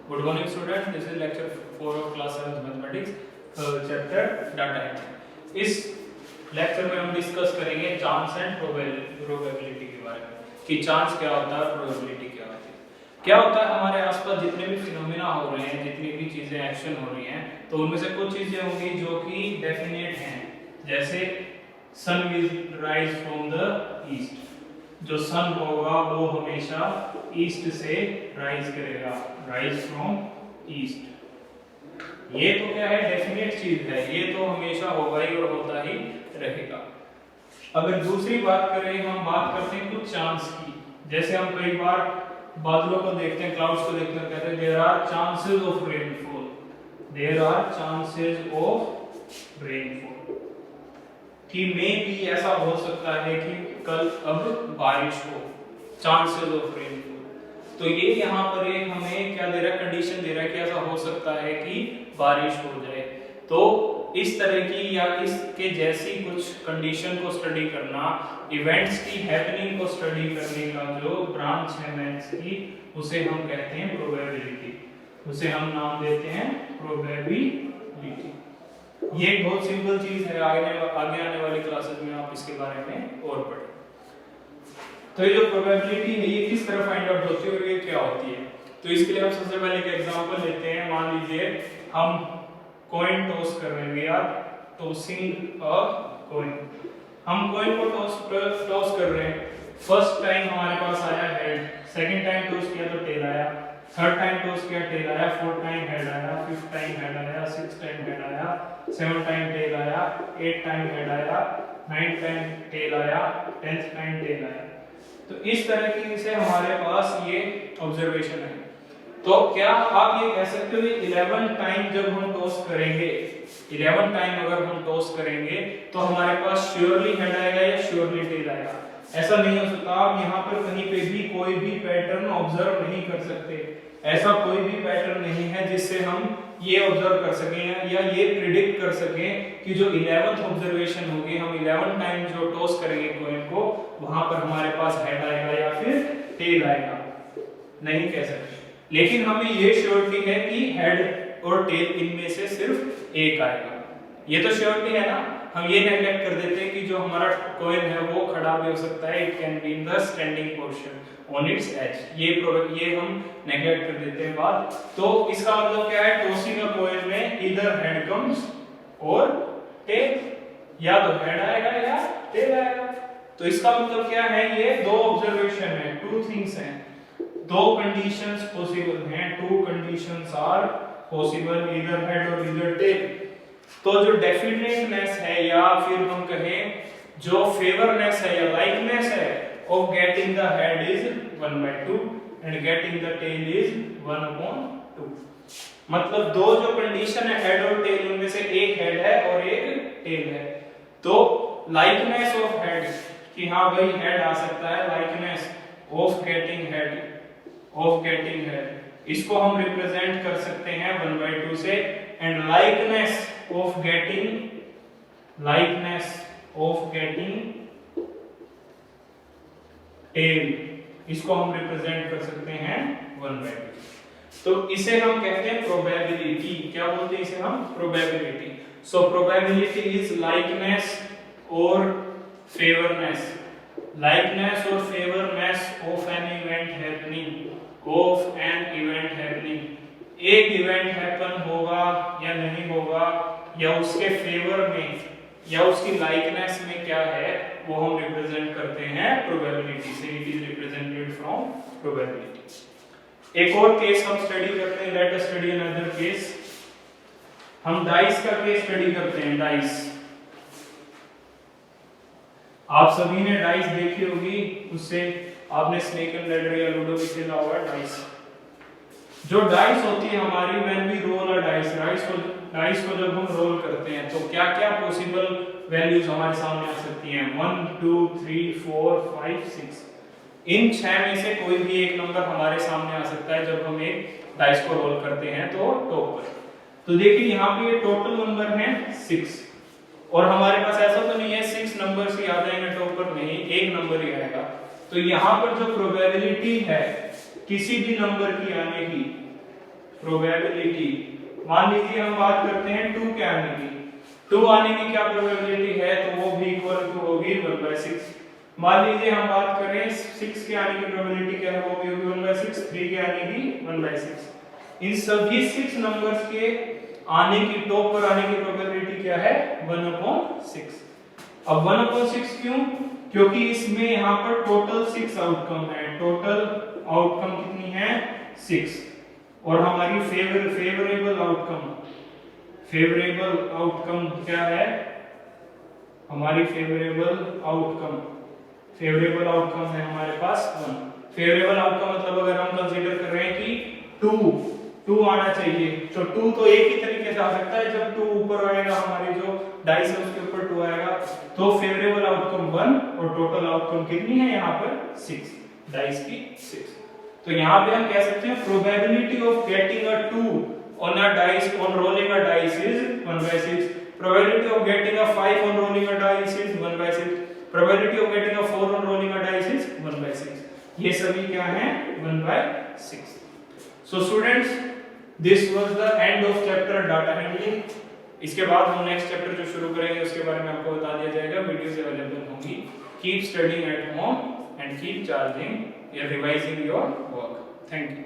Good morning students, this is lecture 4 of class 7 mathematics, chapter data entry. इस lecture में हम discuss करेंगे chance and probability के बारे में कि चांस क्या होता है और प्रोबेबिलिटी क्या होती है। क्या होता है हमारे आसपास जितने भी फिनोमेना हो रहे हैं, जितनी भी चीजें एक्शन हो रही हैं, तो उनमें से कुछ चीजें होंगी जो कि डेफिनेट हैं, जैसे sun will rise from the east. जो सन होगा वो हमेशा ईस्ट से राइज करेगा, राइज फ्रॉम ईस्ट। ये तो क्या है, डेफिनेट चीज है, ये तो हमेशा होगा ही और होता ही रहेगा। अगर दूसरी बात करें, हम बात करते हैं कुछ चांस की। जैसे हम कई बार बादलों को देखते हैं, क्लाउड्स को देखते हैं, कहते हैं there are chances of rainfall, there are chances of rainfall, कि मे भी ऐसा हो सकता है कि कल अब बारिश हो, चांसेस ऑफ रेनफॉल। तो ये यहाँ पर एक हमें क्या दे रहा है, कंडीशन दे रहा है कि ऐसा हो सकता है कि बारिश हो जाए। तो इस तरह की या इसके जैसी कुछ कंडीशन को स्टडी करना, इवेंट्स की हैपनिंग को स्टडी करने का जो ब्रांच है मैथ्स की, उसे हम कहते हैं प्रोबेबिलिटी, उसे हम नाम देते हैं प्रोबेबिलिटी। ये एक बहुत सिंपल चीज है, आगे आने वाली क्लासेस में आप इसके बारे में और पढ़ें। तो ये जो प्रोबेबिलिटी है ये किस तरह फाइंड आउट होती है और ये क्या होती है। तो इसके लिए हम सबसे पहले एक एग्जांपल लेते हैं। मान लीजिए हम कॉइन टॉस कर रहे हैं, we are tossing a coin. हम कॉइन को टॉस कर रहे हैं। फर्स्ट टाइम हमारे पास आया हेड, सेकंड टाइम टॉस किया तो टेल आया, थर्ड टाइम टॉस किया टेल आया, फोर्थ टाइम हेड आया, फिफ्थ टाइम हेड आया, सिक्स्थ टाइम हेड आया, सेवंथ टाइम टेल आया, एट टाइम हेड आया, नाइन्थ टाइम टेल आया, 10th टाइम टेल आया। तो इस तरह की से हमारे पास ये ऑब्जर्वेशन है। तो क्या आप ये कह सकते हो 11 टाइम जब हम टॉस करेंगे, 11 टाइम अगर हम टॉस करेंगे तो हमारे पास श्योरली हेड आएगा या श्योरली टेल आएगा? ऐसा नहीं हो सकता। आप यहाँ पर कहीं पे भी कोई भी पैटर्न ऑब्जर्व नहीं कर सकते। ऐसा कोई भी पैटर्न नहीं है जिससे हम ये ऑब्जर्व कर सकें या ये प्रिडिक्ट कर सकें कि जो 11th ऑब्जर्वेशन होगी, हम 11 टाइम जो टॉस करेंगे कॉइन को, वहां पर हमारे पास हेड आएगा या फिर टेल आएगा, नहीं कह सकते। लेकिन हमें ये श्योरिटी है कि हेड और टेल इनमें से सिर्फ एक आएगा। ये तो श्योरिटी है ना। हम ये नेग्लेक्ट कर देते हैं कि जो हमारा कॉइन है वो खड़ा भी हो सकता है, it can be in the standing position on its edge. ये हम नेग्लेक्ट कर देते हैं बात। तो इसका मतलब क्या है, टॉसिंग अ कॉइन में इधर हेड कम्स और टेल, या तो हेड आएगा या टेल आएगा। तो इसका मतलब क्या है, ये दो ऑब्जर्वेशन है, टू थिंग्स हैं, दो कंडीशंस पॉसिबल हैं, टू कंडीशंस आर पॉसिबल, इधर हेड और इधर टेल। तो जो डेफिनेटनेस है या फिर हम कहें जो फेवरनेस है या लाइकनेस है of getting the head is 1/2 and getting the tail is 1/2। मतलब दो जो कंडीशन है हेड और टेल, उनमें से एक हेड है और एक टेल है। तो लाइकनेस ऑफ हेड, कि हाँ भाई हेड आ सकता है, likeness of getting head, of getting head, इसको हम रिप्रेजेंट कर सकते हैं 1/2 से। And likeness of getting, likeness of getting tail, इसको हम रिप्रेजेंट कर सकते हैं 1/2। तो इसे हम कहते हैं प्रोबेबिलिटी। क्या बोलते हैं इसे हम? Probability. So probability is likeness और फेवरनेस, लाइकनेस और favourness of an event happening, of an event happening. एक इवेंट हैपन होगा या नहीं होगा, या उसके फेवर में या उसकी लाइकनेस में क्या है, वो हम रिप्रेजेंट करते हैं प्रोबेबिलिटी से। It is represented from probability. एक और केस हम स्टडी करते हैं, let us study another case. हम डाइस का केस स्टडी करते हैं। डाइस, आप सभी ने डाइस देखी होगी, उससे आपने स्नेक एंड लैडर या लूडो भी खेला होगा। डाइस, जो डाइस होती है हमारी, when we roll a dice, dice को जब हम रोल करते हैं तो क्या क्या पॉसिबल वैल्यूज हमारे सामने आ सकती हैं? 1 2 3 4 5 6। इन 6 में से कोई भी एक नंबर हमारे सामने आ सकता है जब हम एक डाइस को रोल करते हैं तो टॉप पर। तो देखिए यहाँ पे ये टोटल नंबर है 6, और हमारे पास ऐसा तो नहीं है 6 नंबर्स ही आ जाएंगे टॉप पर, नहीं, एक नंबर ही आएगा। तो यहाँ पर जो प्रोबेबिलिटी है किसी भी नंबर की आने की, प्रोबेबिलिटी। मान लीजिए हम बात करते हैं 2 के आने की, 2 आने की क्या प्रोबेबिलिटी है, तो वो भी इक्वल टू होगी 1/6। मान लीजिए हम बात करें 6 के आने की प्रोबेबिलिटी क्या है, वो भी होगी 1/6, 3 के आने की 1/6। इन सभी 6 नंबर्स के आने की, टॉप पर आने की प्रोबेबिलिटी क्या है, 1/6। अब 1/6 क्यों, क्योंकि इसमें यहाँ पर टोटल 6 आउटकम है, टोटल आउटकम कितनी है, 6। और हमारी फेवरेबल आउटकम क्या है, हमारी फेवरेबल आउटकम है हमारे पास 1। फेवरेबल आउटकम मतलब अगर हम कंसीडर कर रहे हैं कि 2 आना चाहिए, तो 2 तो एक ही तरीके से आ सकता है, जब 2 ऊपर आएगा हमारी जो डाइस है उसके ऊपर 2 आएगा, तो फेवरेबल आउटकम 1 और टोटल आउटकम कितनी है यहाँ पर 6, डाइस की 6। तो यहाँ पे हम कह सकते हैं probability of getting a 2 on a dice on rolling a dice is 1/6, probability of getting a 5 on rolling a dice is 1/6, probability of getting a 4 on rolling a dice is 1/6। ये सभी क्या हैं, 1/6। So students, this was the end of chapter data handling। इसके बाद हम next chapter जो शुरू करेंगे उसके बारे में आपको बता दिया जाएगा, वीडियोस अवेलेबल होंगी। Keep studying at home and keep charging या revising your work. Thank you.